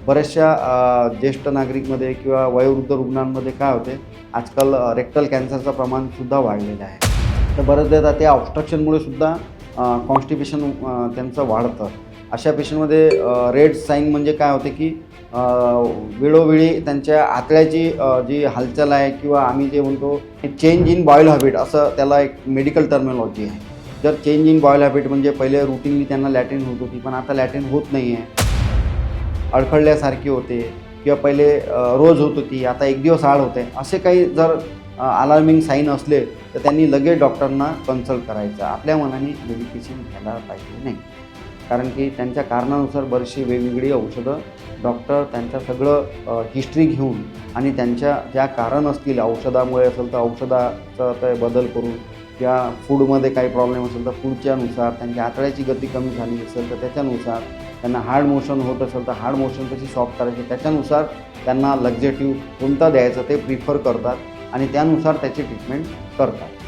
बऱ्याचशा ज्येष्ठ नागरिकमध्ये किंवा वयोवृद्ध रुग्णांमध्ये काय होते, आजकाल रेक्टल कॅन्सरचं प्रमाणसुद्धा वाढलेलं आहे. तर बऱ्याचदा ते ऑब्स्ट्रक्शनमुळे सुद्धा कॉन्स्टिपेशन त्यांचं वाढतं. अशा पेशंटमध्ये रेड साईन म्हणजे काय होते की वेळोवेळी त्यांच्या आतड्याची जी हालचाल आहे किंवा आम्ही जे म्हणतो चेंज इन बॉईल हॅबिट असं त्याला एक मेडिकल टर्मिनॉलॉजी आहे. जर चेंज इन बॉईल हॅबिट म्हणजे पहिले रुटीनली त्यांना लॅट्रिन होत होती, पण आता लॅट्रिन होत नाही आहे, अडखळल्यासारखी होते, किंवा पहिले रोज होत होती आता एक दिवस आड होते, असे काही जर अलार्मिंग साईन असले तर त्यांनी लगेच डॉक्टरना कन्सल्ट करायचं. आपल्या मनाने मेडिकेशन घ्यायला पाहिजे नाही, कारण की त्यांच्या कारणानुसार बरीचशी वेगवेगळी औषधं डॉक्टर त्यांचं सगळं हिस्ट्री घेऊन आणि त्यांच्या ज्या कारण असतील, औषधामुळे असेल तर औषधाचा ते बदल करून, किंवा फूडमध्ये काही प्रॉब्लेम असेल तर फूडच्यानुसार, त्यांच्या आतड्याची गती कमी झाली असेल तर त्याच्यानुसार, त्यांना हार्ड मोशन होत असेल तर हार्ड मोशन कशी सॉल्व करायची त्याच्यानुसार त्यांना लक्झेटिव्ह कोणता द्यायचं ते प्रिफर करतात आणि त्यानुसार त्याची ट्रीटमेंट करतात.